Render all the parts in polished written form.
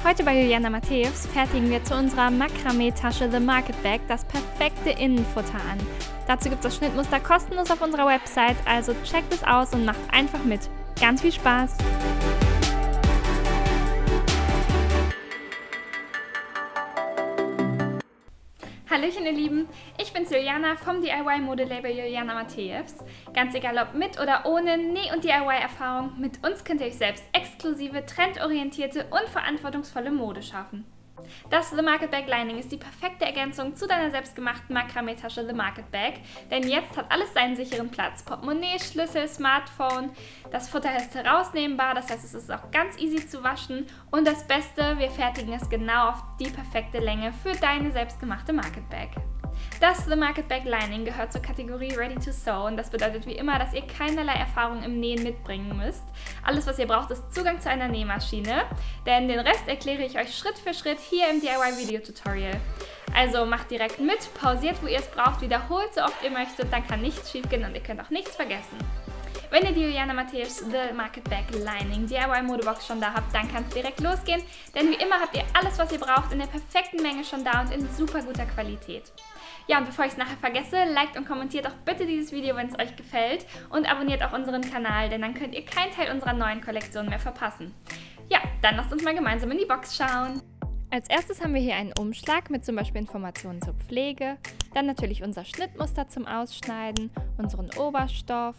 Heute bei Juliana Matthäus fertigen wir zu unserer Makramee-Tasche The Market Bag das perfekte Innenfutter an. Dazu gibt es das Schnittmuster kostenlos auf unserer Website, also checkt es aus und macht einfach mit. Ganz viel Spaß! Hallöchen ihr Lieben, ich bin's Juliana vom DIY-Modelabel Juliana Matthäus. Ganz egal ob mit oder ohne Näh- und DIY-Erfahrung, mit uns könnt ihr euch selbst exklusive, trendorientierte und verantwortungsvolle Mode schaffen. Das The Market Bag Lining ist die perfekte Ergänzung zu deiner selbstgemachten Makramee-Tasche The Market Bag, denn jetzt hat alles seinen sicheren Platz. Portemonnaie, Schlüssel, Smartphone, das Futter ist herausnehmbar, das heißt es ist auch ganz easy zu waschen und das Beste, wir fertigen es genau auf die perfekte Länge für deine selbstgemachte Market Bag. Das The Market Bag Lining gehört zur Kategorie Ready to Sew und das bedeutet wie immer, dass ihr keinerlei Erfahrung im Nähen mitbringen müsst. Alles, was ihr braucht, ist Zugang zu einer Nähmaschine, denn den Rest erkläre ich euch Schritt für Schritt hier im DIY-Video-Tutorial. Also macht direkt mit, pausiert, wo ihr es braucht, wiederholt so oft ihr möchtet, dann kann nichts schief gehen und ihr könnt auch nichts vergessen. Wenn ihr die Juliana Matthäus The Market Bag Lining DIY-Modebox schon da habt, dann kann es direkt losgehen, denn wie immer habt ihr alles, was ihr braucht, in der perfekten Menge schon da und in super guter Qualität. Ja, und bevor ich es nachher vergesse, liked und kommentiert auch bitte dieses Video, wenn es euch gefällt und abonniert auch unseren Kanal, denn dann könnt ihr keinen Teil unserer neuen Kollektion mehr verpassen. Ja, dann lasst uns mal gemeinsam in die Box schauen. Als erstes haben wir hier einen Umschlag mit zum Beispiel Informationen zur Pflege, dann natürlich unser Schnittmuster zum Ausschneiden, unseren Oberstoff,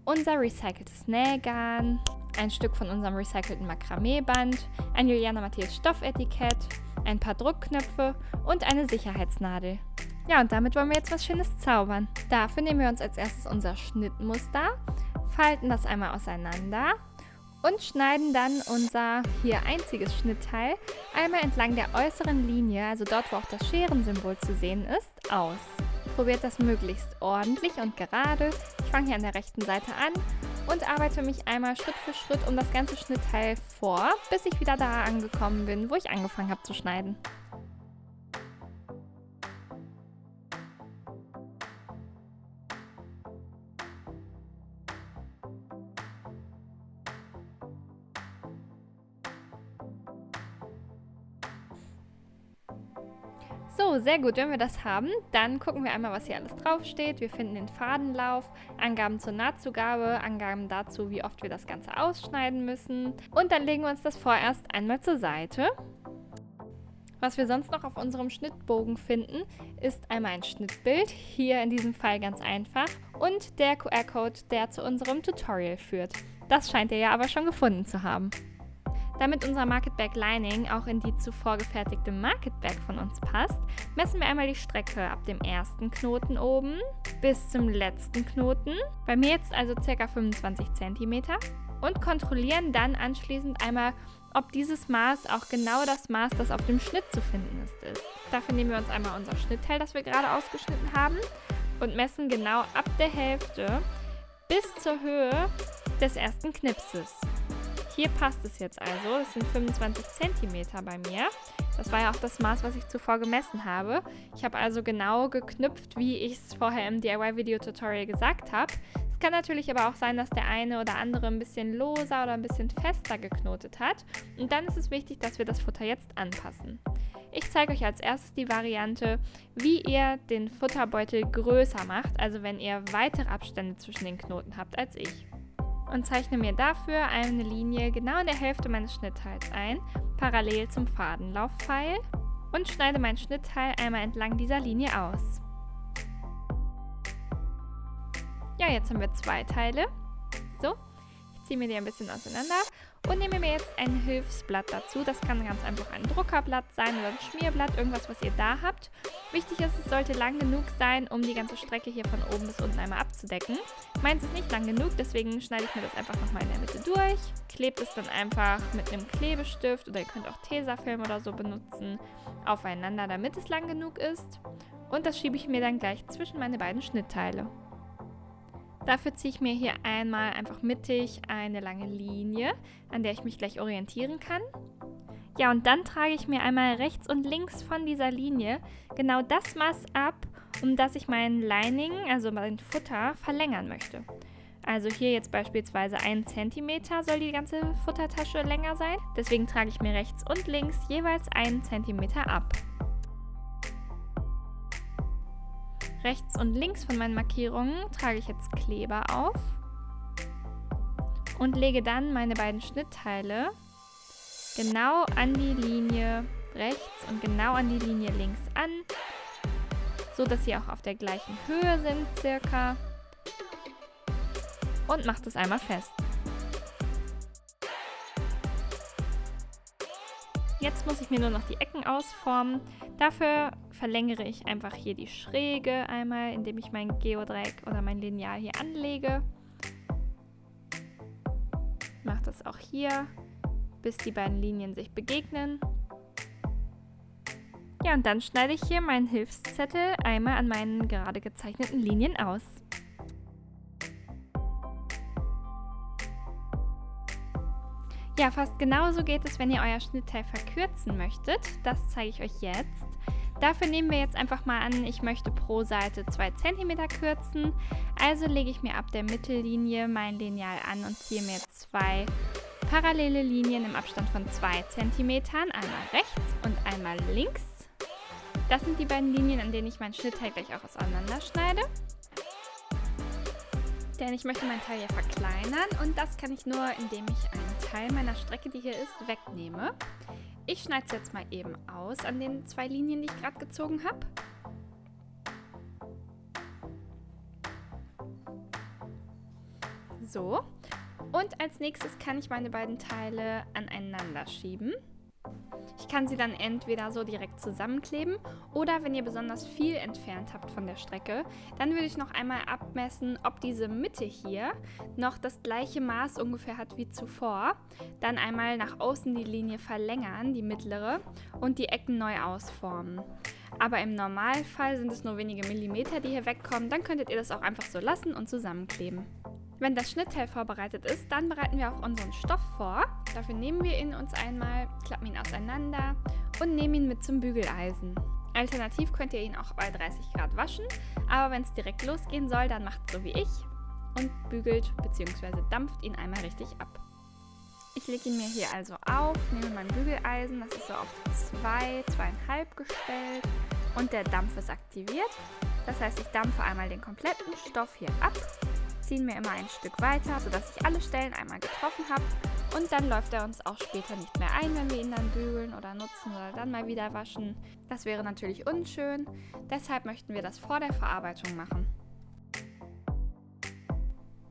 unser recyceltes Nähgarn, ein Stück von unserem recycelten Makramee-Band, ein Juliana Matthäus Stoffetikett, ein paar Druckknöpfe und eine Sicherheitsnadel. Ja, und damit wollen wir jetzt was Schönes zaubern. Dafür nehmen wir uns als erstes unser Schnittmuster, falten das einmal auseinander und schneiden dann unser hier einziges Schnittteil einmal entlang der äußeren Linie, also dort, wo auch das Scherensymbol zu sehen ist, aus. Probiert das möglichst ordentlich und gerade. Ich fange hier an der rechten Seite an und arbeite mich einmal Schritt für Schritt um das ganze Schnittteil vor, bis ich wieder da angekommen bin, wo ich angefangen habe zu schneiden. So, sehr gut, wenn wir das haben, dann gucken wir einmal, was hier alles draufsteht. Wir finden den Fadenlauf, Angaben zur Nahtzugabe, Angaben dazu, wie oft wir das Ganze ausschneiden müssen. Und dann legen wir uns das vorerst einmal zur Seite. Was wir sonst noch auf unserem Schnittbogen finden, ist einmal ein Schnittbild, hier in diesem Fall ganz einfach, und der QR-Code, der zu unserem Tutorial führt. Das scheint ihr ja aber schon gefunden zu haben. Damit unser Market Bag Lining auch in die zuvor gefertigte Market Bag von uns passt, messen wir einmal die Strecke ab dem ersten Knoten oben bis zum letzten Knoten, bei mir jetzt also ca. 25 cm, und kontrollieren dann anschließend einmal, ob dieses Maß auch genau das Maß, das auf dem Schnitt zu finden ist. Dafür nehmen wir uns einmal unser Schnittteil, das wir gerade ausgeschnitten haben, und messen genau ab der Hälfte bis zur Höhe des ersten Knipses. Hier passt es jetzt also, das sind 25 cm bei mir. Das war ja auch das Maß, was ich zuvor gemessen habe. Ich habe also genau geknüpft, wie ich es vorher im DIY-Video-Tutorial gesagt habe. Es kann natürlich aber auch sein, dass der eine oder andere ein bisschen loser oder ein bisschen fester geknotet hat. Und dann ist es wichtig, dass wir das Futter jetzt anpassen. Ich zeige euch als erstes die Variante, wie ihr den Futterbeutel größer macht, also wenn ihr weitere Abstände zwischen den Knoten habt als ich. Und zeichne mir dafür eine Linie genau in der Hälfte meines Schnittteils ein, parallel zum Fadenlaufpfeil, und schneide mein Schnittteil einmal entlang dieser Linie aus. Ja, jetzt haben wir zwei Teile. So, ich ziehe mir die ein bisschen auseinander und nehme mir jetzt ein Hilfsblatt dazu. Das kann ganz einfach ein Druckerblatt sein oder ein Schmierblatt, irgendwas, was ihr da habt. Wichtig ist, es sollte lang genug sein, um die ganze Strecke hier von oben bis unten einmal abzudecken. Meins ist nicht lang genug, deswegen schneide ich mir das einfach nochmal in der Mitte durch. Klebt es dann einfach mit einem Klebestift oder ihr könnt auch Tesafilm oder so benutzen, aufeinander, damit es lang genug ist. Und das schiebe ich mir dann gleich zwischen meine beiden Schnittteile. Dafür ziehe ich mir hier einmal einfach mittig eine lange Linie, an der ich mich gleich orientieren kann. Ja, und dann trage ich mir einmal rechts und links von dieser Linie genau das Maß ab, um das ich mein Lining, also mein Futter, verlängern möchte. Also hier jetzt beispielsweise 1 cm soll die ganze Futtertasche länger sein. Deswegen trage ich mir rechts und links jeweils 1 cm ab. Rechts und links von meinen Markierungen trage ich jetzt Kleber auf und lege dann meine beiden Schnittteile genau an die Linie rechts und genau an die Linie links an, so dass sie auch auf der gleichen Höhe sind circa, und mache das einmal fest. Jetzt muss ich mir nur noch die Ecken ausformen. Dafür verlängere ich einfach hier die Schräge einmal, indem ich mein Geodreieck oder mein Lineal hier anlege. Mache das auch hier, bis die beiden Linien sich begegnen. Ja, und dann schneide ich hier meinen Hilfszettel einmal an meinen gerade gezeichneten Linien aus. Ja, fast genauso geht es, wenn ihr euer Schnittteil verkürzen möchtet. Das zeige ich euch jetzt. Dafür nehmen wir jetzt einfach mal an, ich möchte pro Seite 2 cm kürzen. Also lege ich mir ab der Mittellinie mein Lineal an und ziehe mir 2 parallele Linien im Abstand von 2 cm, einmal rechts und einmal links. Das sind die beiden Linien, an denen ich mein Schnittteil gleich auch auseinanderschneide. Denn ich möchte mein Teil hier verkleinern und das kann ich nur, indem ich einen Teil meiner Strecke, die hier ist, wegnehme. Ich schneide es jetzt mal eben aus an den 2 Linien, die ich gerade gezogen habe. So. Und als nächstes kann ich meine beiden Teile aneinander schieben. Ich kann sie dann entweder so direkt zusammenkleben oder wenn ihr besonders viel entfernt habt von der Strecke, dann würde ich noch einmal abmessen, ob diese Mitte hier noch das gleiche Maß ungefähr hat wie zuvor. Dann einmal nach außen die Linie verlängern, die mittlere, und die Ecken neu ausformen. Aber im Normalfall sind es nur wenige Millimeter, die hier wegkommen, dann könntet ihr das auch einfach so lassen und zusammenkleben. Wenn das Schnittteil vorbereitet ist, dann bereiten wir auch unseren Stoff vor. Dafür nehmen wir ihn uns einmal, klappen ihn auseinander und nehmen ihn mit zum Bügeleisen. Alternativ könnt ihr ihn auch bei 30 Grad waschen, aber wenn es direkt losgehen soll, dann macht es so wie ich und bügelt bzw. dampft ihn einmal richtig ab. Ich lege ihn mir hier also auf, nehme mein Bügeleisen, das ist so auf 2, 2,5 gestellt und der Dampf ist aktiviert. Das heißt, ich dampfe einmal den kompletten Stoff hier ab, ziehen mir immer ein Stück weiter, sodass ich alle Stellen einmal getroffen habe und dann läuft er uns auch später nicht mehr ein, wenn wir ihn dann bügeln oder nutzen oder dann mal wieder waschen. Das wäre natürlich unschön, deshalb möchten wir das vor der Verarbeitung machen.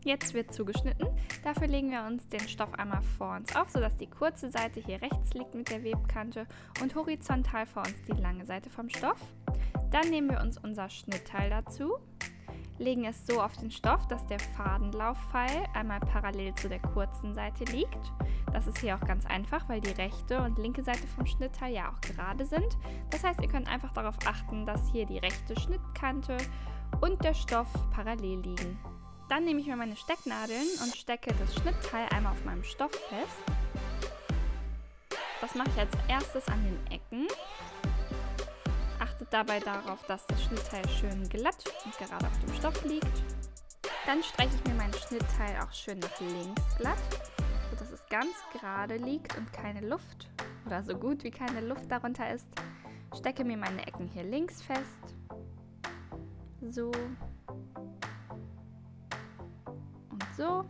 Jetzt wird zugeschnitten, dafür legen wir uns den Stoff einmal vor uns auf, sodass die kurze Seite hier rechts liegt mit der Webkante und horizontal vor uns die lange Seite vom Stoff. Dann nehmen wir uns unser Schnittteil dazu, legen es so auf den Stoff, dass der Fadenlaufpfeil einmal parallel zu der kurzen Seite liegt. Das ist hier auch ganz einfach, weil die rechte und linke Seite vom Schnittteil ja auch gerade sind. Das heißt, ihr könnt einfach darauf achten, dass hier die rechte Schnittkante und der Stoff parallel liegen. Dann nehme ich mir meine Stecknadeln und stecke das Schnittteil einmal auf meinem Stoff fest. Das mache ich als erstes an den Ecken. Achtet dabei darauf, dass das Schnittteil schön glatt und gerade auf dem Stoff liegt. Dann streiche ich mir mein Schnittteil auch schön nach links glatt, sodass es ganz gerade liegt und keine Luft oder so gut wie keine Luft darunter ist. Stecke mir meine Ecken hier links fest. So. Und so.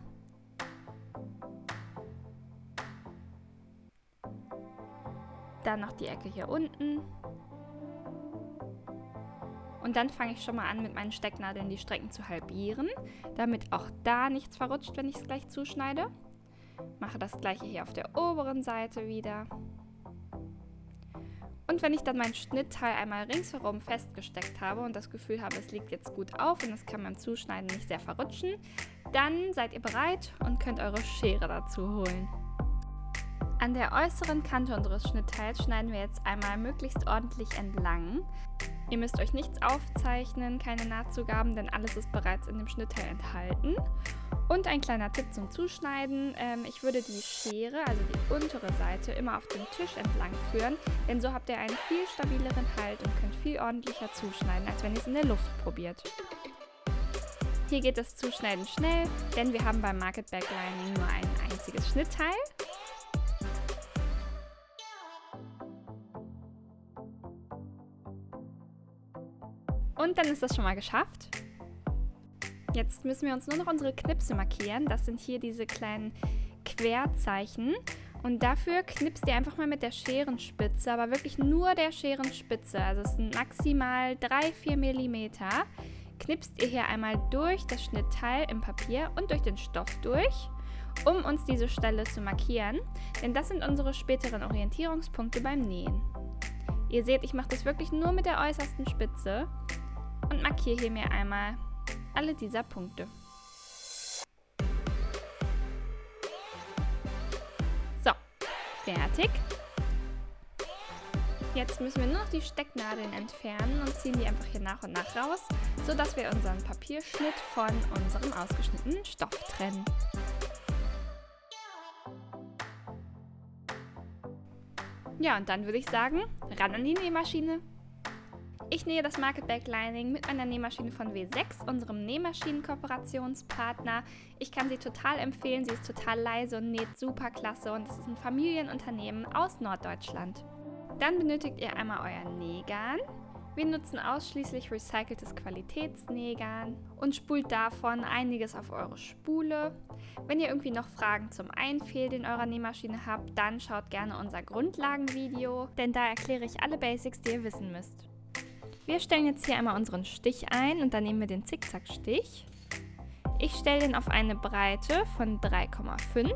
Dann noch die Ecke hier unten. Und dann fange ich schon mal an, mit meinen Stecknadeln die Strecken zu halbieren, damit auch da nichts verrutscht, wenn ich es gleich zuschneide. Mache das gleiche hier auf der oberen Seite wieder. Und wenn ich dann mein Schnittteil einmal ringsherum festgesteckt habe und das Gefühl habe, es liegt jetzt gut auf und es kann beim Zuschneiden nicht sehr verrutschen, dann seid ihr bereit und könnt eure Schere dazu holen. An der äußeren Kante unseres Schnittteils schneiden wir jetzt einmal möglichst ordentlich entlang. Ihr müsst euch nichts aufzeichnen, keine Nahtzugaben, denn alles ist bereits in dem Schnittteil enthalten. Und ein kleiner Tipp zum Zuschneiden, ich würde die Schere, also die untere Seite, immer auf dem Tisch entlang führen, denn so habt ihr einen viel stabileren Halt und könnt viel ordentlicher zuschneiden, als wenn ihr es in der Luft probiert. Hier geht das Zuschneiden schnell, denn wir haben beim Market Bag Lining nur ein einziges Schnittteil. Und dann ist das schon mal geschafft. Jetzt müssen wir uns nur noch unsere Knipse markieren. Das sind hier diese kleinen Querzeichen. Und dafür knipst ihr einfach mal mit der Scherenspitze, aber wirklich nur der Scherenspitze. Also es sind maximal 3-4 mm. Knipst ihr hier einmal durch das Schnittteil im Papier und durch den Stoff durch, um uns diese Stelle zu markieren. Denn das sind unsere späteren Orientierungspunkte beim Nähen. Ihr seht, ich mache das wirklich nur mit der äußersten Spitze und markiere hier mir einmal alle dieser Punkte. So, fertig. Jetzt müssen wir nur noch die Stecknadeln entfernen und ziehen die einfach hier nach und nach raus, sodass wir unseren Papierschnitt von unserem ausgeschnittenen Stoff trennen. Ja, und dann würde ich sagen, ran an die Nähmaschine. Ich nähe das Market Bag Lining mit meiner Nähmaschine von W6, unserem Nähmaschinen-Kooperationspartner. Ich kann sie total empfehlen, sie ist total leise und näht super klasse und es ist ein Familienunternehmen aus Norddeutschland. Dann benötigt ihr einmal euer Nähgarn. Wir nutzen ausschließlich recyceltes Qualitätsnähgarn und spult davon einiges auf eure Spule. Wenn ihr irgendwie noch Fragen zum Einfädeln in eurer Nähmaschine habt, dann schaut gerne unser Grundlagenvideo, denn da erkläre ich alle Basics, die ihr wissen müsst. Wir stellen jetzt hier einmal unseren Stich ein und dann nehmen wir den Zickzackstich. Ich stelle den auf eine Breite von 3,5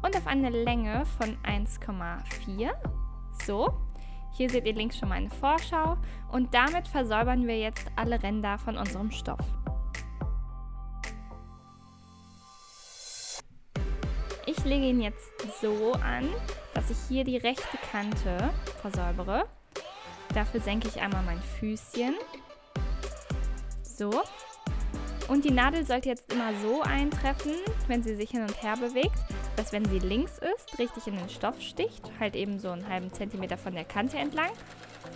und auf eine Länge von 1,4. So. Hier seht ihr links schon mal eine Vorschau und damit versäubern wir jetzt alle Ränder von unserem Stoff. Ich lege ihn jetzt so an, dass ich hier die rechte Kante versäubere. Dafür senke ich einmal mein Füßchen. So. Und die Nadel sollte jetzt immer so eintreffen, wenn sie sich hin und her bewegt, dass wenn sie links ist, richtig in den Stoff sticht, halt eben so einen halben Zentimeter von der Kante entlang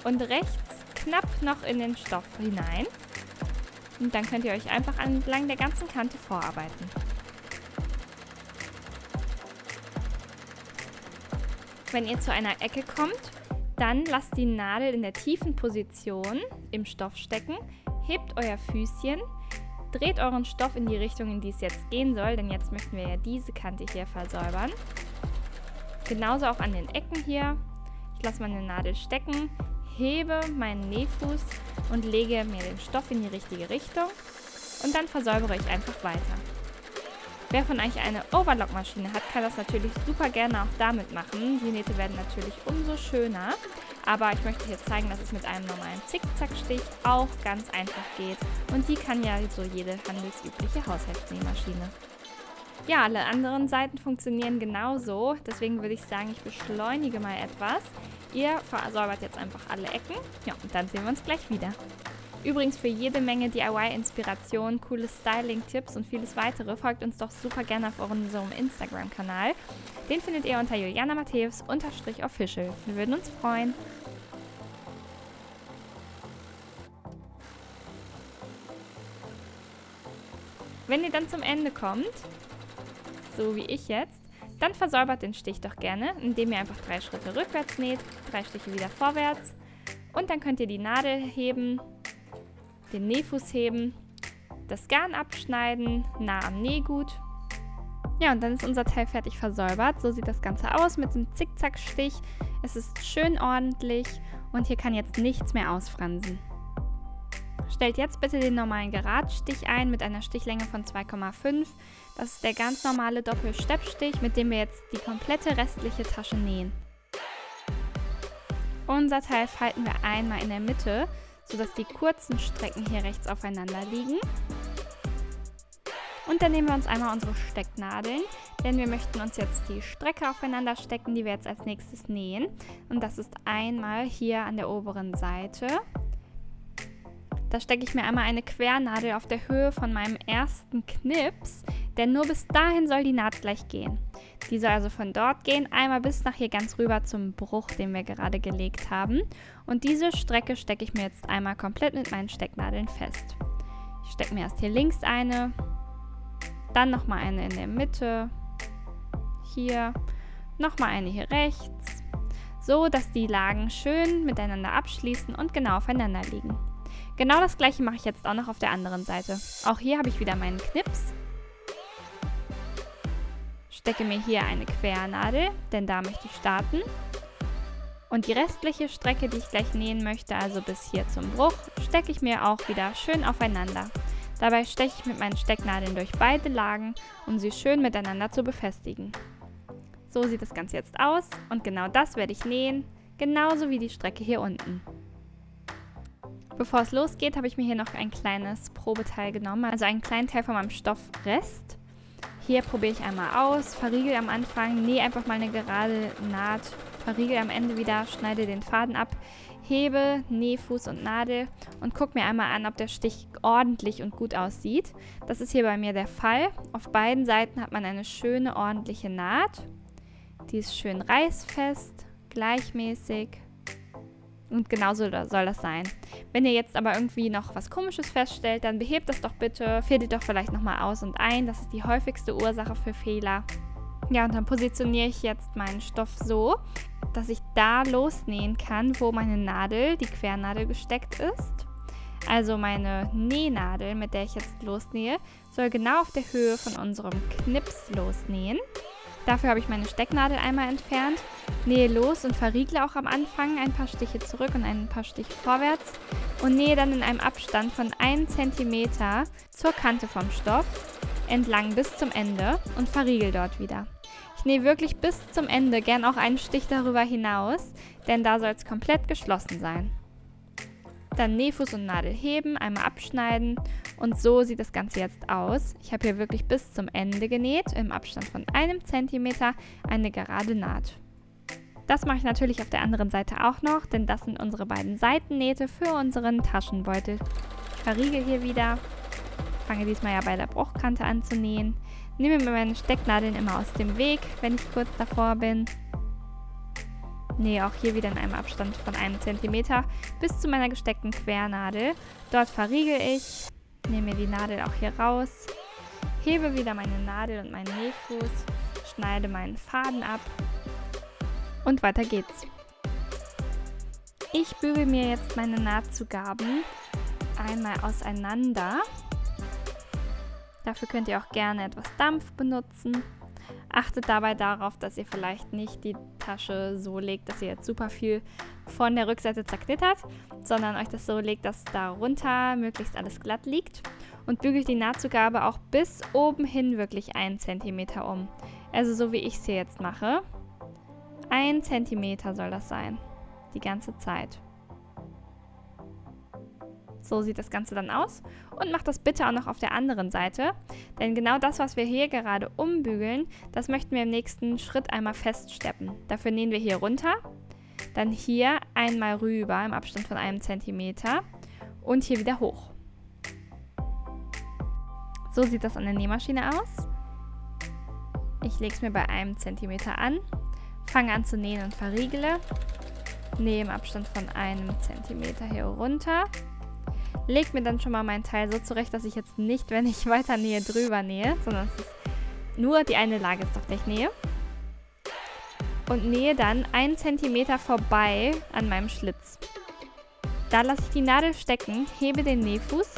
und rechts knapp noch in den Stoff hinein. Und dann könnt ihr euch einfach entlang der ganzen Kante vorarbeiten. Wenn ihr zu einer Ecke kommt, dann lasst die Nadel in der tiefen Position im Stoff stecken, hebt euer Füßchen, dreht euren Stoff in die Richtung, in die es jetzt gehen soll, denn jetzt möchten wir ja diese Kante hier versäubern. Genauso auch an den Ecken hier. Ich lasse meine Nadel stecken, hebe meinen Nähfuß und lege mir den Stoff in die richtige Richtung und dann versäubere ich einfach weiter. Wer von euch eine Overlock-Maschine hat, kann das natürlich super gerne auch damit machen. Die Nähte werden natürlich umso schöner. Aber ich möchte hier zeigen, dass es mit einem normalen Zickzackstich auch ganz einfach geht. Und die kann ja so jede handelsübliche Haushaltsnähmaschine. Ja, alle anderen Seiten funktionieren genauso. Deswegen würde ich sagen, ich beschleunige mal etwas. Ihr versäubert jetzt einfach alle Ecken. Ja, und dann sehen wir uns gleich wieder. Übrigens für jede Menge DIY-Inspiration, coole Styling-Tipps und vieles weitere folgt uns doch super gerne auf unserem Instagram-Kanal. Den findet ihr unter juliana-matthäus_official. Wir würden uns freuen. Wenn ihr dann zum Ende kommt, so wie ich jetzt, dann versäubert den Stich doch gerne, indem ihr einfach 3 Schritte rückwärts näht, 3 Stiche wieder vorwärts und dann könnt ihr die Nadel heben, den Nähfuß heben, das Garn abschneiden, nah am Nähgut. Ja, und dann ist unser Teil fertig versäubert. So sieht das Ganze aus mit dem Zickzackstich. Es ist schön ordentlich und hier kann jetzt nichts mehr ausfransen. Stellt jetzt bitte den normalen Geradstich ein mit einer Stichlänge von 2,5. Das ist der ganz normale Doppelsteppstich, mit dem wir jetzt die komplette restliche Tasche nähen. Unser Teil falten wir einmal in der Mitte, sodass die kurzen Strecken hier rechts aufeinander liegen. Und dann nehmen wir uns einmal unsere Stecknadeln, denn wir möchten uns jetzt die Strecke aufeinander stecken, die wir jetzt als nächstes nähen. Und das ist einmal hier an der oberen Seite. Da stecke ich mir einmal eine Quernadel auf der Höhe von meinem ersten Knips, denn nur bis dahin soll die Naht gleich gehen. Die soll also von dort gehen, einmal bis nach hier ganz rüber zum Bruch, den wir gerade gelegt haben. Und diese Strecke stecke ich mir jetzt einmal komplett mit meinen Stecknadeln fest. Ich stecke mir erst hier links eine, dann nochmal eine in der Mitte, hier, nochmal eine hier rechts, so dass die Lagen schön miteinander abschließen und genau aufeinander liegen. Genau das gleiche mache ich jetzt auch noch auf der anderen Seite. Auch hier habe ich wieder meinen Knips. Stecke mir hier eine Quernadel, denn da möchte ich starten. Und die restliche Strecke, die ich gleich nähen möchte, also bis hier zum Bruch, stecke ich mir auch wieder schön aufeinander. Dabei steche ich mit meinen Stecknadeln durch beide Lagen, um sie schön miteinander zu befestigen. So sieht das Ganze jetzt aus und genau das werde ich nähen, genauso wie die Strecke hier unten. Bevor es losgeht, habe ich mir hier noch ein kleines Probeteil genommen, also einen kleinen Teil von meinem Stoffrest. Hier probiere ich einmal aus, verriegel am Anfang, nähe einfach mal eine gerade Naht, verriegel am Ende wieder, schneide den Faden ab, hebe Nähfuß und Nadel und gucke mir einmal an, ob der Stich ordentlich und gut aussieht. Das ist hier bei mir der Fall. Auf beiden Seiten hat man eine schöne, ordentliche Naht. Die ist schön reißfest, gleichmäßig. Und genauso soll das sein. Wenn ihr jetzt aber irgendwie noch was Komisches feststellt, dann behebt das doch bitte, fädelt doch vielleicht nochmal aus und ein. Das ist die häufigste Ursache für Fehler. Ja, und dann positioniere ich jetzt meinen Stoff so, dass ich da losnähen kann, wo meine Nadel, die Quernadel, gesteckt ist. Also meine Nähnadel, mit der ich jetzt losnähe, soll genau auf der Höhe von unserem Knips losnähen. Dafür habe ich meine Stecknadel einmal entfernt, nähe los und verriegle auch am Anfang ein paar Stiche zurück und ein paar Stiche vorwärts und nähe dann in einem Abstand von 1 cm zur Kante vom Stoff entlang bis zum Ende und verriegel dort wieder. Ich nähe wirklich bis zum Ende, gern auch einen Stich darüber hinaus, denn da soll es komplett geschlossen sein. Dann Nähfuß und Nadel heben, einmal abschneiden und so sieht das Ganze jetzt aus. Ich habe hier wirklich bis zum Ende genäht, im Abstand von 1 cm eine gerade Naht. Das mache ich natürlich auf der anderen Seite auch noch, denn das sind unsere beiden Seitennähte für unseren Taschenbeutel. Ich verriegel hier wieder, fange diesmal ja bei der Bruchkante an zu nähen, nehme mir meine Stecknadeln immer aus dem Weg, wenn ich kurz davor bin. Nähe auch hier wieder in einem Abstand von 1 cm bis zu meiner gesteckten Quernadel. Dort verriegel ich, nehme mir die Nadel auch hier raus, hebe wieder meine Nadel und meinen Nähfuß, schneide meinen Faden ab und weiter geht's. Ich bügel mir jetzt meine Nahtzugaben einmal auseinander. Dafür könnt ihr auch gerne etwas Dampf benutzen. Achtet dabei darauf, dass ihr vielleicht nicht die Tasche so legt, dass ihr jetzt super viel von der Rückseite zerknittert, sondern euch das so legt, dass darunter möglichst alles glatt liegt und bügelt die Nahtzugabe auch bis oben hin wirklich 1 cm um. Also so wie ich es hier jetzt mache. 1 cm soll das sein, die ganze Zeit. So sieht das Ganze dann aus und macht das bitte auch noch auf der anderen Seite, denn genau das, was wir hier gerade umbügeln, das möchten wir im nächsten Schritt einmal feststeppen. Dafür nähen wir hier runter, dann hier einmal rüber im Abstand von 1 cm und hier wieder hoch. So sieht das an der Nähmaschine aus. Ich lege es mir bei 1 cm an, fange an zu nähen und verriegele, nähe im Abstand von 1 cm hier runter. Lege mir dann schon mal mein Teil so zurecht, dass ich jetzt nicht, wenn ich weiter nähe, drüber nähe, sondern es ist nur die eine Lage, auf der ich nähe. Und nähe dann 1 cm vorbei an meinem Schlitz. Da lasse ich die Nadel stecken, hebe den Nähfuß,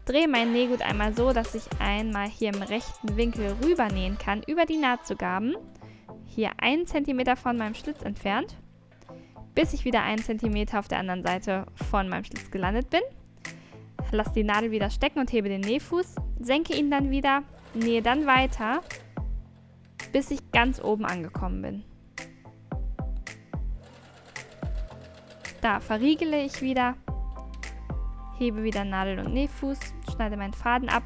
drehe mein Nähgut einmal so, dass ich einmal hier im rechten Winkel rüber nähen kann, über die Nahtzugaben. Hier 1 cm von meinem Schlitz entfernt, bis ich wieder 1 cm auf der anderen Seite von meinem Schlitz gelandet bin. Lasse die Nadel wieder stecken und hebe den Nähfuß, senke ihn dann wieder, nähe dann weiter, bis ich ganz oben angekommen bin. Da verriegele ich wieder, hebe wieder Nadel und Nähfuß, schneide meinen Faden ab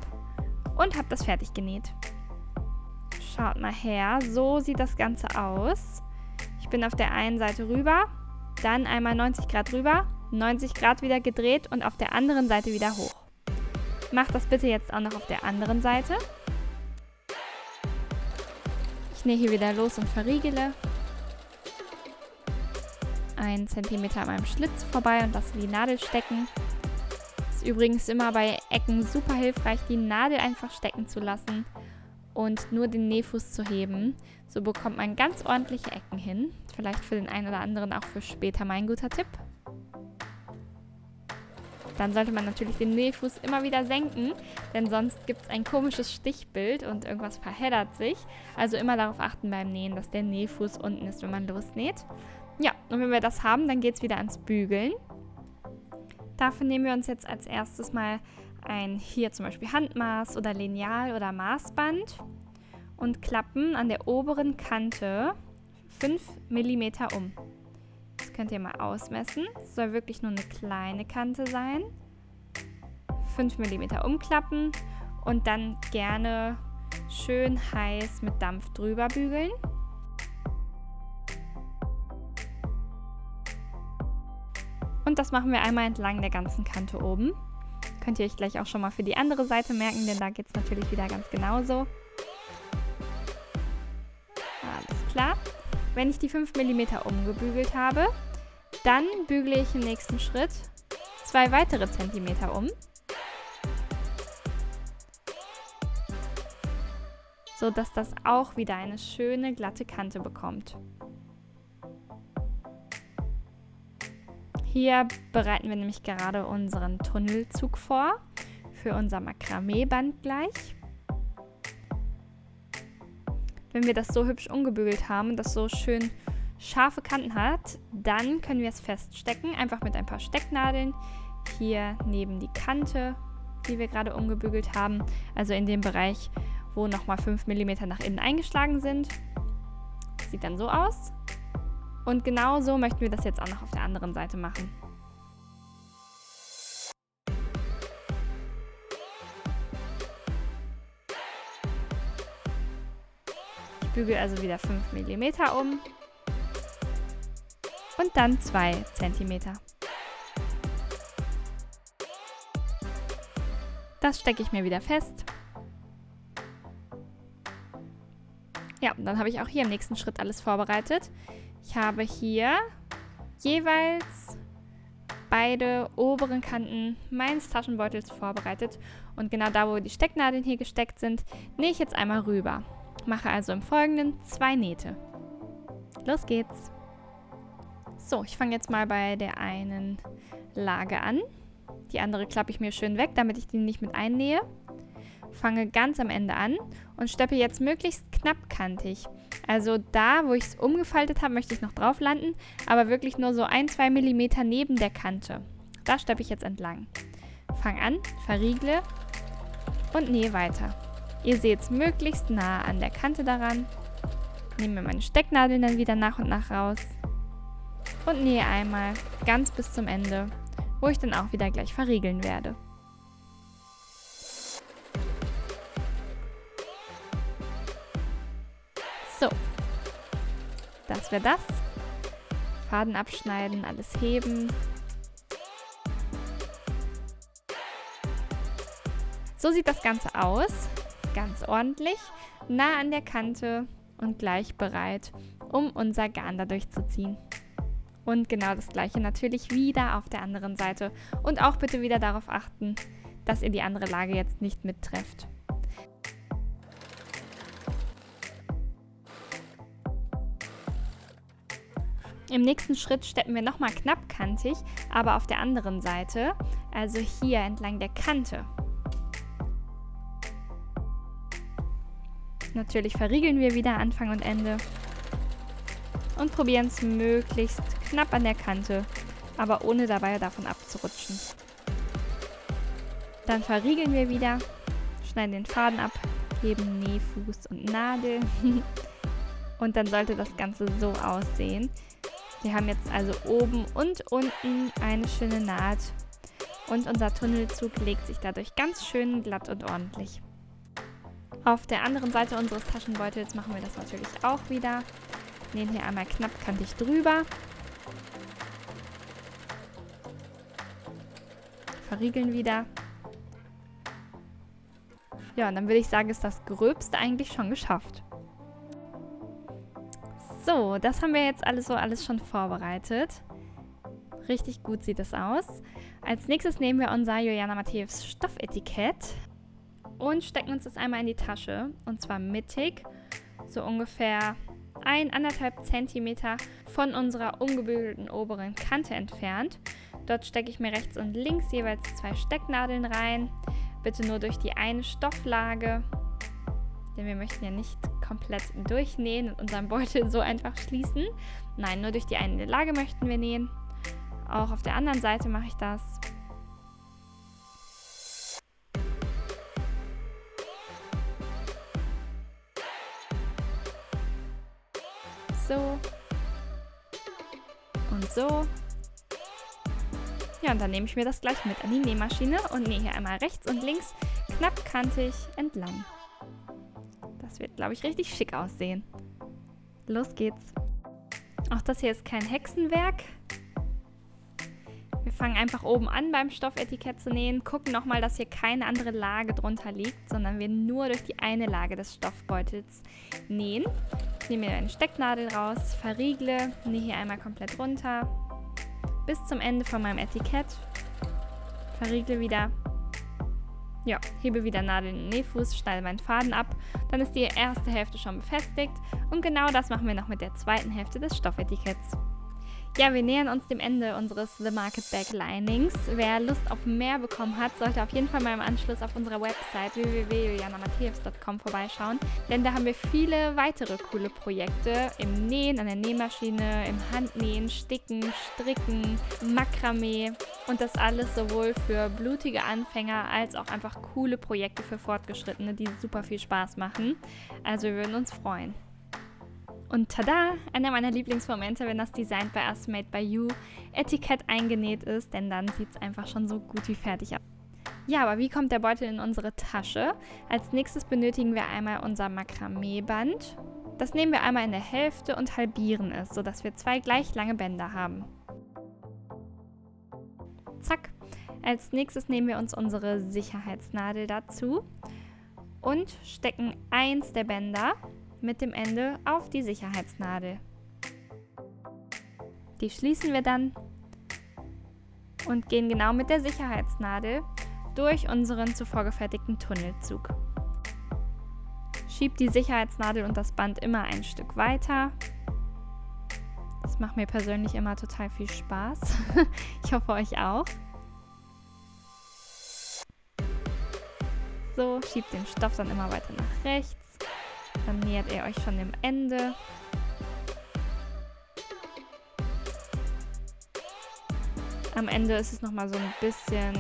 und habe das fertig genäht. Schaut mal her, so sieht das Ganze aus. Ich bin auf der einen Seite rüber, dann einmal 90 Grad rüber, 90 Grad wieder gedreht und auf der anderen Seite wieder hoch. Macht das bitte jetzt auch noch auf der anderen Seite. Ich nähe hier wieder los und verriegele. 1 cm an meinem Schlitz vorbei und lasse die Nadel stecken. Ist übrigens immer bei Ecken super hilfreich, die Nadel einfach stecken zu lassen und nur den Nähfuß zu heben. So bekommt man ganz ordentliche Ecken hin. Vielleicht für den einen oder anderen auch für später mein guter Tipp. Dann sollte man natürlich den Nähfuß immer wieder senken, denn sonst gibt es ein komisches Stichbild und irgendwas verheddert sich. Also immer darauf achten beim Nähen, dass der Nähfuß unten ist, wenn man losnäht. Ja, und wenn wir das haben, dann geht es wieder ans Bügeln. Dafür nehmen wir uns jetzt als erstes mal hier zum Beispiel Handmaß oder Lineal oder Maßband und klappen an der oberen Kante 5 mm um. Das könnt ihr mal ausmessen. Es soll wirklich nur eine kleine Kante sein. 5 mm umklappen und dann gerne schön heiß mit Dampf drüber bügeln. Und das machen wir einmal entlang der ganzen Kante oben. Könnt ihr euch gleich auch schon mal für die andere Seite merken, denn da geht es natürlich wieder ganz genauso. Alles klar. Wenn ich die 5 mm umgebügelt habe, dann bügle ich im nächsten Schritt 2 weitere Zentimeter um. So dass das auch wieder eine schöne glatte Kante bekommt. Hier bereiten wir nämlich gerade unseren Tunnelzug vor, für unser Makramee-Band gleich. Wenn wir das so hübsch umgebügelt haben und das so schön scharfe Kanten hat, dann können wir es feststecken, einfach mit ein paar Stecknadeln hier neben die Kante, die wir gerade umgebügelt haben, also in dem Bereich, wo nochmal 5 mm nach innen eingeschlagen sind. Das sieht dann so aus. Und genau so möchten wir das jetzt auch noch auf der anderen Seite machen. Ich bügele also wieder 5 mm um und dann 2 cm. Das stecke ich mir wieder fest. Ja, und dann habe ich auch hier im nächsten Schritt alles vorbereitet. Ich habe hier jeweils beide oberen Kanten meines Taschenbeutels vorbereitet. Und genau da, wo die Stecknadeln hier gesteckt sind, nähe ich jetzt einmal rüber. Mache also im Folgenden 2 Nähte. Los geht's! So, ich fange jetzt mal bei der einen Lage an. Die andere klappe ich mir schön weg, damit ich die nicht mit einnähe. Fange ganz am Ende an und steppe jetzt möglichst knappkantig. Also da, wo ich es umgefaltet habe, möchte ich noch drauf landen, aber wirklich nur so 1-2 mm neben der Kante. Da steppe ich jetzt entlang. Fange an, verriegle und nähe weiter. Ihr seht es möglichst nah an der Kante daran. Nehme mir meine Stecknadeln dann wieder nach und nach raus und nähe einmal ganz bis zum Ende, wo ich dann auch wieder gleich verriegeln werde. So, das wäre das. Faden abschneiden, alles heben. So sieht das Ganze aus. Ganz ordentlich, nah an der Kante und gleich bereit, um unser Garn da durchzuziehen. Und genau das gleiche natürlich wieder auf der anderen Seite. Und auch bitte wieder darauf achten, dass ihr die andere Lage jetzt nicht mittrefft. Im nächsten Schritt steppen wir nochmal knappkantig, aber auf der anderen Seite, also hier entlang der Kante. Natürlich verriegeln wir wieder Anfang und Ende und probieren es möglichst knapp an der Kante, aber ohne dabei davon abzurutschen. Dann verriegeln wir wieder, schneiden den Faden ab, heben Nähfuß und Nadel und dann sollte das Ganze so aussehen. Wir haben jetzt also oben und unten eine schöne Naht und unser Tunnelzug legt sich dadurch ganz schön glatt und ordentlich. Auf der anderen Seite unseres Taschenbeutels machen wir das natürlich auch wieder. Nähen hier einmal knappkantig drüber. Verriegeln wieder. Ja, und dann würde ich sagen, ist das Gröbste eigentlich schon geschafft. So, das haben wir jetzt alles schon vorbereitet. Richtig gut sieht es aus. Als nächstes nehmen wir unser Juliana Matthäus Stoffetikett und stecken uns das einmal in die Tasche. Und zwar mittig, so ungefähr 1,5 Zentimeter von unserer umgebügelten oberen Kante entfernt. Dort stecke ich mir rechts und links jeweils 2 Stecknadeln rein. Bitte nur durch die eine Stofflage, denn wir möchten ja nicht komplett durchnähen und unseren Beutel so einfach schließen. Nein, nur durch die eine Lage möchten wir nähen. Auch auf der anderen Seite mache ich das. So. Und so. Ja, und dann nehme ich mir das gleich mit an die Nähmaschine und nähe hier einmal rechts und links knappkantig entlang. Das wird, glaube ich, richtig schick aussehen. Los geht's. Auch das hier ist kein Hexenwerk. Wir fangen einfach oben an beim Stoffetikett zu nähen, gucken nochmal, dass hier keine andere Lage drunter liegt, sondern wir nur durch die eine Lage des Stoffbeutels nähen. Ich nehme mir eine Stecknadel raus, verriegle, nähe hier einmal komplett runter, bis zum Ende von meinem Etikett, verriegle wieder, ja, hebe wieder Nadel in den Nähfuß, schneide meinen Faden ab, dann ist die erste Hälfte schon befestigt und genau das machen wir noch mit der zweiten Hälfte des Stoffetiketts. Ja, wir nähern uns dem Ende unseres The Market Bag Linings. Wer Lust auf mehr bekommen hat, sollte auf jeden Fall mal im Anschluss auf unserer Website www.julianamatheus.com vorbeischauen, denn da haben wir viele weitere coole Projekte im Nähen, an der Nähmaschine, im Handnähen, Sticken, Stricken, Makramee und das alles sowohl für blutige Anfänger als auch einfach coole Projekte für Fortgeschrittene, die super viel Spaß machen. Also wir würden uns freuen. Und tada, einer meiner Lieblingsmomente, wenn das Designed by Us, Made by You Etikett eingenäht ist, denn dann sieht es einfach schon so gut wie fertig aus. Ja, aber wie kommt der Beutel in unsere Tasche? Als nächstes benötigen wir einmal unser Makramee-Band. Das nehmen wir einmal in der Hälfte und halbieren es, sodass wir 2 gleich lange Bänder haben. Zack. Als nächstes nehmen wir uns unsere Sicherheitsnadel dazu und stecken eins der Bänder mit dem Ende auf die Sicherheitsnadel. Die schließen wir dann und gehen genau mit der Sicherheitsnadel durch unseren zuvor gefertigten Tunnelzug. Schiebt die Sicherheitsnadel und das Band immer ein Stück weiter. Das macht mir persönlich immer total viel Spaß. Ich hoffe euch auch. So, schiebt den Stoff dann immer weiter nach rechts. Dann nähert ihr euch schon dem Ende. Am Ende ist es nochmal so ein bisschen,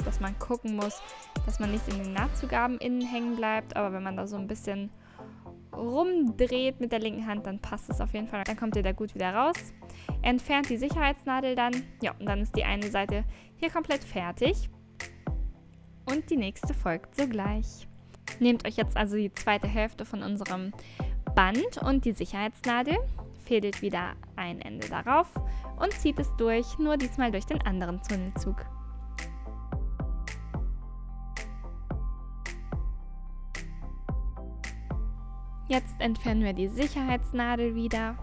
dass man gucken muss, dass man nicht in den Nahtzugaben innen hängen bleibt. Aber wenn man da so ein bisschen rumdreht mit der linken Hand, dann passt es auf jeden Fall. Dann kommt ihr da gut wieder raus. Entfernt die Sicherheitsnadel dann. Ja, und dann ist die eine Seite hier komplett fertig. Und die nächste folgt sogleich. Nehmt euch jetzt also die zweite Hälfte von unserem Band und die Sicherheitsnadel, fädelt wieder ein Ende darauf und zieht es durch, nur diesmal durch den anderen Tunnelzug. Jetzt entfernen wir die Sicherheitsnadel wieder.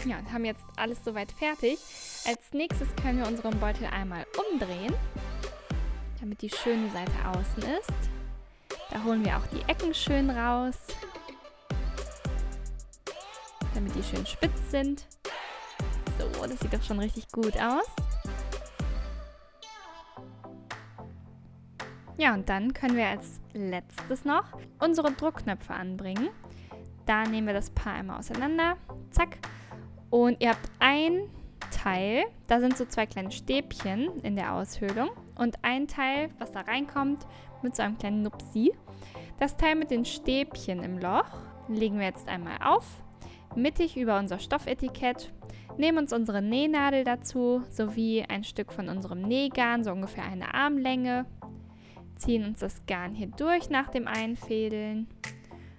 Ja, und haben jetzt alles soweit fertig. Als nächstes können wir unseren Beutel einmal umdrehen, damit die schöne Seite außen ist. Da holen wir auch die Ecken schön raus, damit die schön spitz sind. So, das sieht doch schon richtig gut aus. Ja, und dann können wir als letztes noch unsere Druckknöpfe anbringen. Da nehmen wir das Paar einmal auseinander. Zack. Und ihr habt ein Teil, da sind so 2 kleine Stäbchen in der Aushöhlung und ein Teil, was da reinkommt, mit so einem kleinen Nupsi. Das Teil mit den Stäbchen im Loch legen wir jetzt einmal auf, mittig über unser Stoffetikett, nehmen uns unsere Nähnadel dazu, sowie ein Stück von unserem Nähgarn, so ungefähr eine Armlänge, ziehen uns das Garn hier durch nach dem Einfädeln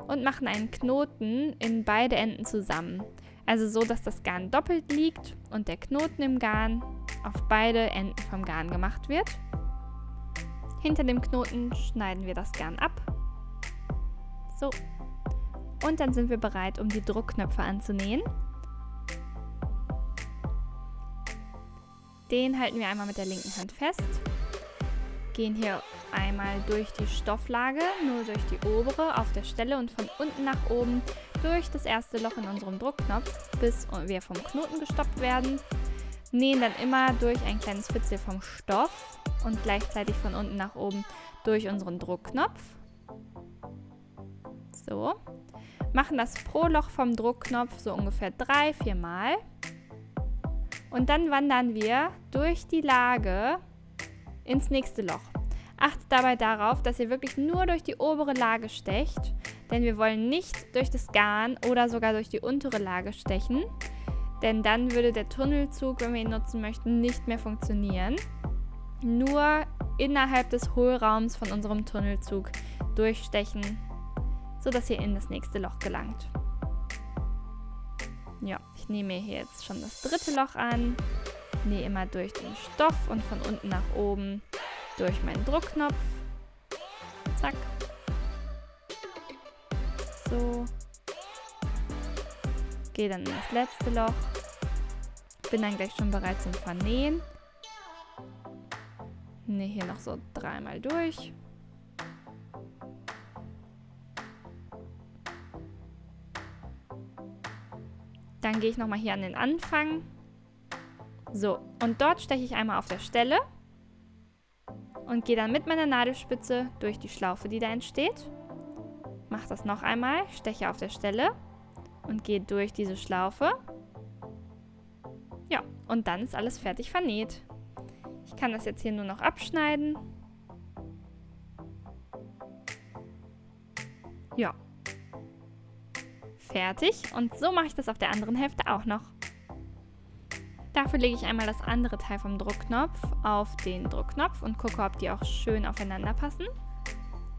und machen einen Knoten in beide Enden zusammen. Also so, dass das Garn doppelt liegt und der Knoten im Garn auf beide Enden vom Garn gemacht wird. Hinter dem Knoten schneiden wir das Garn ab. So. Und dann sind wir bereit, um die Druckknöpfe anzunähen. Den halten wir einmal mit der linken Hand fest. Gehen hier einmal durch die Stofflage, nur durch die obere auf der Stelle und von unten nach oben durch das erste Loch in unserem Druckknopf, bis wir vom Knoten gestoppt werden. Nähen dann immer durch ein kleines Fitzel vom Stoff und gleichzeitig von unten nach oben durch unseren Druckknopf. So. Machen das pro Loch vom Druckknopf so ungefähr 3-4 Mal. Und dann wandern wir durch die Lage ins nächste Loch. Achtet dabei darauf, dass ihr wirklich nur durch die obere Lage stecht, denn wir wollen nicht durch das Garn oder sogar durch die untere Lage stechen, denn dann würde der Tunnelzug, wenn wir ihn nutzen möchten, nicht mehr funktionieren. Nur innerhalb des Hohlraums von unserem Tunnelzug durchstechen, sodass ihr in das nächste Loch gelangt. Ja, ich nehme mir hier jetzt schon das dritte Loch an. Nähe immer durch den Stoff und von unten nach oben durch meinen Druckknopf. Zack. So. Gehe dann in das letzte Loch. Bin dann gleich schon bereit zum Vernähen. Nähe hier noch so 3-mal durch. Dann gehe ich nochmal hier an den Anfang. So, und dort steche ich einmal auf der Stelle und gehe dann mit meiner Nadelspitze durch die Schlaufe, die da entsteht. Mache das noch einmal, steche auf der Stelle und gehe durch diese Schlaufe. Ja, und dann ist alles fertig vernäht. Ich kann das jetzt hier nur noch abschneiden. Ja. Fertig. Und so mache ich das auf der anderen Hälfte auch noch. Dafür lege ich einmal das andere Teil vom Druckknopf auf den Druckknopf und gucke, ob die auch schön aufeinander passen.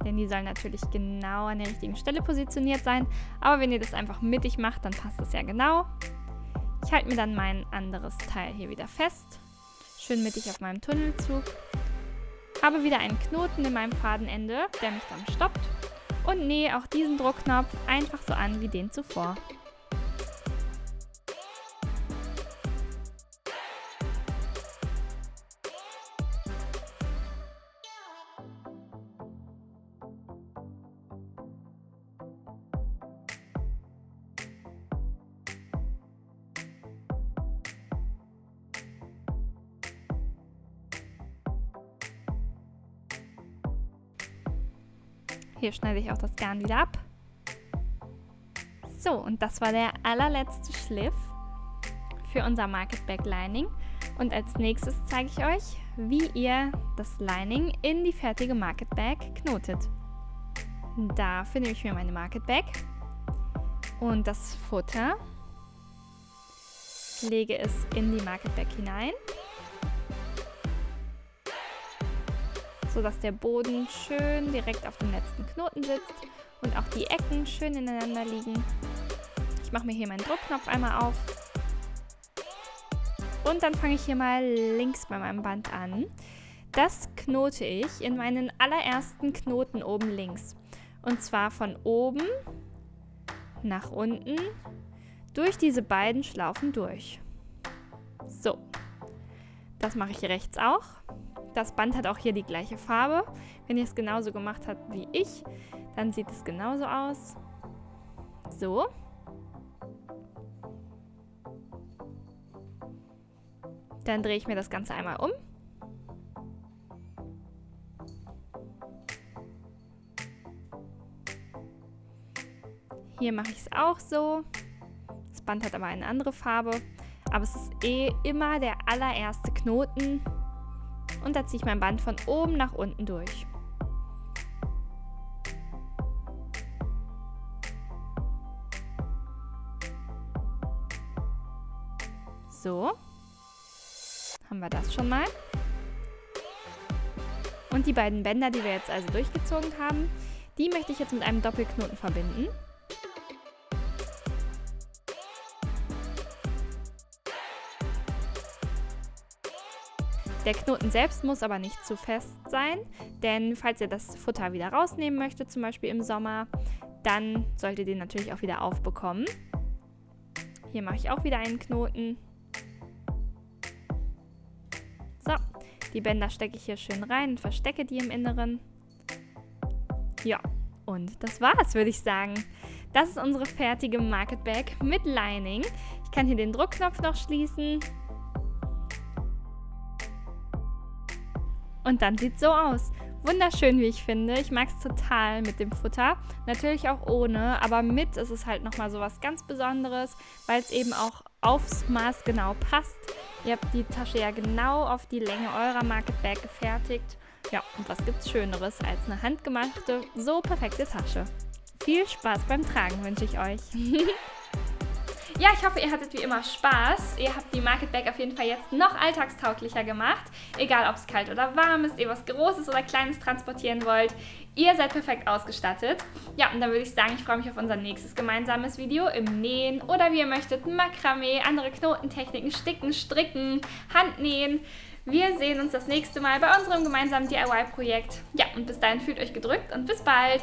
Denn die sollen natürlich genau an der richtigen Stelle positioniert sein. Aber wenn ihr das einfach mittig macht, dann passt das ja genau. Ich halte mir dann mein anderes Teil hier wieder fest. Schön mittig auf meinem Tunnelzug. Habe wieder einen Knoten in meinem Fadenende, der mich dann stoppt. Und nähe auch diesen Druckknopf einfach so an wie den zuvor. Hier schneide ich auch das Garn wieder ab. So, und das war der allerletzte Schliff für unser Market Bag Lining. Und als nächstes zeige ich euch, wie ihr das Lining in die fertige Market Bag knotet. Dafür nehme ich mir meine Market Bag und das Futter, lege es in die Market Bag hinein, sodass der Boden schön direkt auf dem letzten Knoten sitzt und auch die Ecken schön ineinander liegen. Ich mache mir hier meinen Druckknopf einmal auf und dann fange ich hier mal links bei meinem Band an. Das knote ich in meinen allerersten Knoten oben links. Und zwar von oben nach unten durch diese beiden Schlaufen durch. So, das mache ich rechts auch. Das Band hat auch hier die gleiche Farbe. Wenn ihr es genauso gemacht habt wie ich, dann sieht es genauso aus. So. Dann drehe ich mir das Ganze einmal um. Hier mache ich es auch so. Das Band hat aber eine andere Farbe. Aber es ist immer der allererste Knoten. Und da ziehe ich mein Band von oben nach unten durch. So. Haben wir das schon mal. Und die beiden Bänder, die wir jetzt also durchgezogen haben, die möchte ich jetzt mit einem Doppelknoten verbinden. Der Knoten selbst muss aber nicht zu fest sein, denn falls ihr das Futter wieder rausnehmen möchtet, zum Beispiel im Sommer, dann solltet ihr den natürlich auch wieder aufbekommen. Hier mache ich auch wieder einen Knoten. Die Bänder stecke ich hier schön rein und verstecke die im Inneren. Ja, und das war's, würde ich sagen. Das ist unsere fertige Market Bag mit Lining. Ich kann hier den Druckknopf noch schließen. Und dann sieht es so aus. Wunderschön, wie ich finde. Ich mag es total mit dem Futter. Natürlich auch ohne, aber mit ist es halt nochmal so was ganz Besonderes, weil es eben auch aufs Maß genau passt. Ihr habt die Tasche ja genau auf die Länge eurer Market Bag gefertigt. Ja, und was gibt's Schöneres als eine handgemachte, so perfekte Tasche? Viel Spaß beim Tragen wünsche ich euch. Ja, ich hoffe, ihr hattet wie immer Spaß. Ihr habt die Market Bag auf jeden Fall jetzt noch alltagstauglicher gemacht. Egal, ob es kalt oder warm ist, ihr was Großes oder Kleines transportieren wollt. Ihr seid perfekt ausgestattet. Ja, und dann würde ich sagen, ich freue mich auf unser nächstes gemeinsames Video im Nähen oder wie ihr möchtet, Makramee, andere Knotentechniken, Sticken, Stricken, Handnähen. Wir sehen uns das nächste Mal bei unserem gemeinsamen DIY-Projekt. Ja, und bis dahin fühlt euch gedrückt und bis bald.